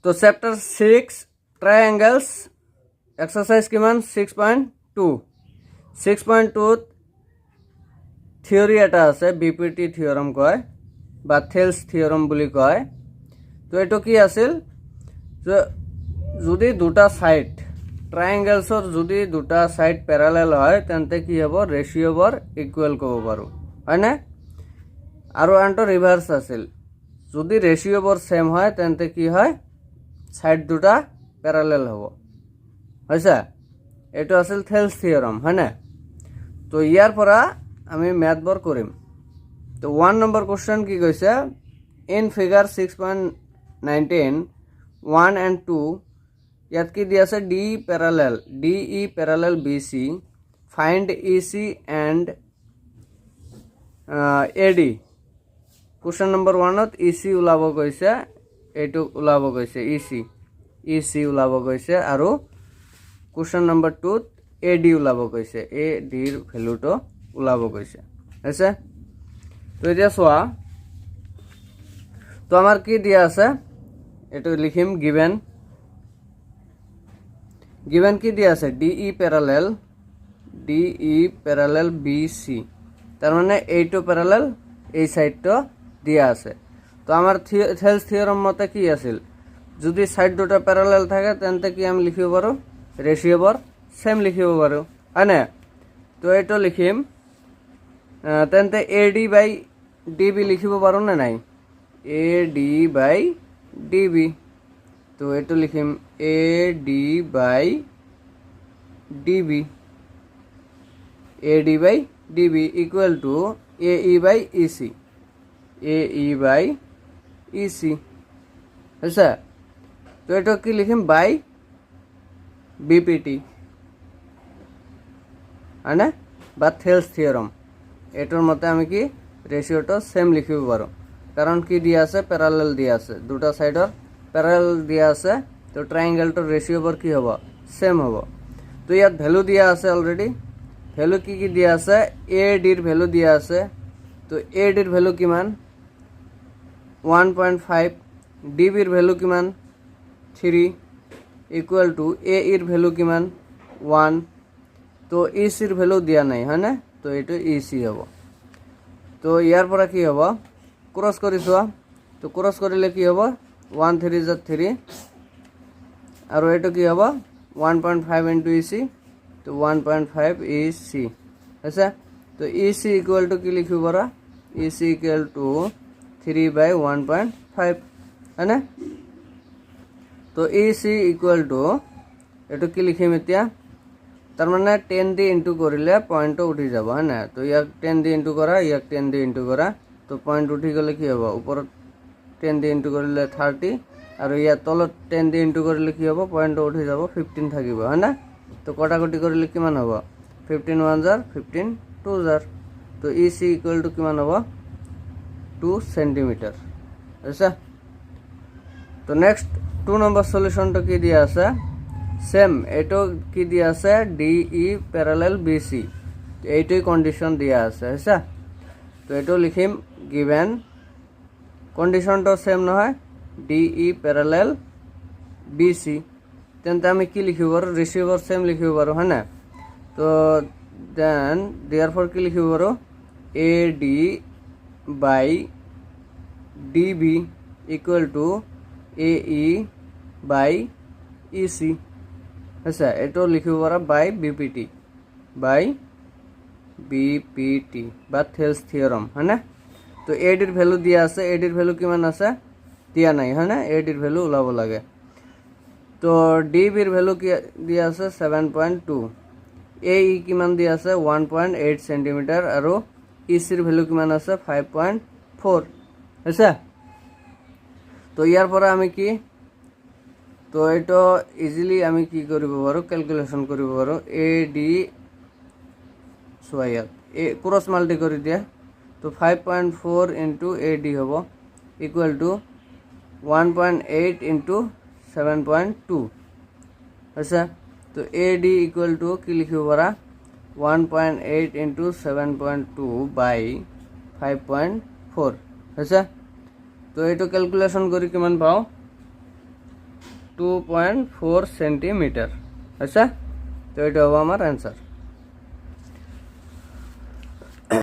তো chapter 6 triangles exercise কিমান 6.2 6.2 theory এটা আছে বিপিটি থিওরাম কয় বা থেলস থিওরাম বুলি কয়। তো এইটো কি আছিল যদি দুটা সাইড ট্ৰায়াঙ্গেলসৰ যদি দুটা সাইড প্যাৰালেল হয় তেন্তে কি হ'ব ৰেচিঅ'বোৰ ইকুৱেল ক'ব পাৰোঁ হয়নে। আৰু আনটো ৰিভাৰ্স আছিল যদি ৰেচিঅ'বোৰ সেম হয় তেন্তে কি হয় সাইড দুটা প্যাৰালেল হ'ব হৈছে। এইটো আছিল থেলস থিওৰাম হয়নে। তো ইয়াৰ পৰা আমি ম্যাথবোৰ কৰিম। তো 1 নম্বৰ কোশ্চেন কি কৈছে ইন ফিগাৰ 6.19 1 and 2 ইয়াত কি দিয়া আছে DE parallel BC find EC and AD। Question number 1ত EC ওলাব কৈছে এইটো ওলাব কৈছে EC ওলাব কৈছে আৰু কোশ্চেন নম্বৰ 2ত AD ওলাব কৈছে AD ৰ ভ্যালুটো ওলাব কৈছে আছে। তো এতিয়া চোৱা তো আমাৰ কি দিয়া আছে এইটো লিখিম গিভেন কি দিয়া আছে DE parallel BC তার মানে এইটো প্যারালেল এই সাইডটো দিয়া আছে। তো আমার থেলস থিওরাম মতে কি আছিল যদি সাইড দুটা প্যারালেল থাকে তেন্তে কি আমি লিখিব পাৰো ৰেশিওবোৰ সেম লিখিব পাৰো হয়নে। তো এইটো লিখিম তেন্তে AD/DB লিখিব পাৰো না নাই AD/DB। তো এইটো লিখিম AD/DB ইকুয়াল টু AE/EC আচ্ছা। তো এটা কি লিখিম বাই BPT হয়নে বা থেলস থিওরাম। এটার মতে আমি কি রেশিওটা সেম লিখিব পাৰো কাৰণ কি দিয়া আছে প্যাৰালেল দিয়া আছে দুটা সাইডৰ প্যাৰালেল দিয়া আছে। তো ট্ৰায়াঙ্গেলটোৰ ৰেশিওবোৰ কি হ'ব সেম হ'ব। তো ইয়াত ভ্যালু দিয়া আছে অলরেডি ভ্যালু কি দিয়া আছে AD ৰ ভ্যালু দিয়া আছে। তো AD ৰ ভ্যালু কিমান 1.5 DB ৰ ভ্যালু কিমান 3 ইকুয়াল টু AE ৰ ভ্যালু কিমান 1। তো EC ৰ ভ্যালু দিয়া নাই হয়নে। তো এইটো EC হ'ব। তো ইয়াৰ পৰা কি হ'ব ক্ৰস কৰি চোৱা। তো ক্ৰস কৰিলে কি হ'ব 1 3 * 3 আৰু এইটো কি হ'ব 1.5 into EC। তো 1.5 EC আছে। তো EC ইকুয়াল টু কি লিখিব পাৰা EC ইকুয়াল টু 3/1.5 হয়নে। তো EC ইকুয়াল টু এইটো কি লিখিম এতিয়া তার মানে 10 দি ইনটু কৰিলে পয়েন্টটো উঠি যাব হয়নে। তো ইয়াক 10 দি ইনটু কৰা ইয়াক 10 দি ইনটু কৰা তো পয়েন্ট উঠি গলে কি হ'ব ওপৰত 10 দি ইনটু কৰিলে 30 আৰু ইয়াত তলত 10 দি ইনটু কৰিলে কি হ'ব পয়েন্টটো উঠি যাব 15 থাকিব হয়নে। তো কটাকটি কৰিলে কিমান হ'ব 15 1 * 15 2 তো EC ইকুয়াল টু কিমান হ'ব 2 সেন্টিমিটার আচ্ছা। তো নেক্সট 2 নম্বৰ সলিউশনটো কি দিয়া আছে সেম এটো কি দিয়া আছে DE parallel BC এইটোই কন্ডিশন দিয়া আছে আচ্ছা। তো এটো লিখিম গিভেন কন্ডিশনটো সেম নহয় DE parallel BC তেন্তে আমি কি লিখিব পাৰো ৰেশিওবোৰ সেম লিখিব পাৰো হয়নে। তো দেন দেয়াৰফৰ কি লিখিব পাৰো AD/DB ইকুয়াল টু AE/EC আচ্ছা। এটো লিখিব পাৰা বাই BPT বা থেলস থিওৰাম হয়নে। তো AD ৰ ভ্যালু দিয়া আছে AD ৰ ভ্যালু কিমান আছে দিয়া নাই হয়নে AD ৰ ভ্যালু ওলাব লাগে। তো DB ৰ ভ্যালু কি দিয়া আছে 7.2 AE কিমান দিয়া আছে 1.8 সেন্টিমিটার আৰু EC ৰ ভ্যালু কিমান আছে 5.4 আচ্ছা। তো ইয়াৰ পৰা আমি কি তো এটা ইজিলি আমি কি কৰিব পাৰো ক্যালকুলেশন কৰিব পাৰো AD সোয়াত ক্ৰস মাল্টি কৰি দিয়া। তো 5.4 into AD হ'ব ইকুয়াল টু 1.8 into 7.2 আচ্ছা। তো AD ইকুয়াল টু কি লিখিব পাৰা 1.8 into 7.2 by 5.4 আচ্ছা। তো এইটো ক্যালকুলেশন কৰি কিমান পাও 2.4 সেন্টিমিটাৰ। আচ্ছা, তো এটা হবো আমাৰ অ্যান্সাৰ।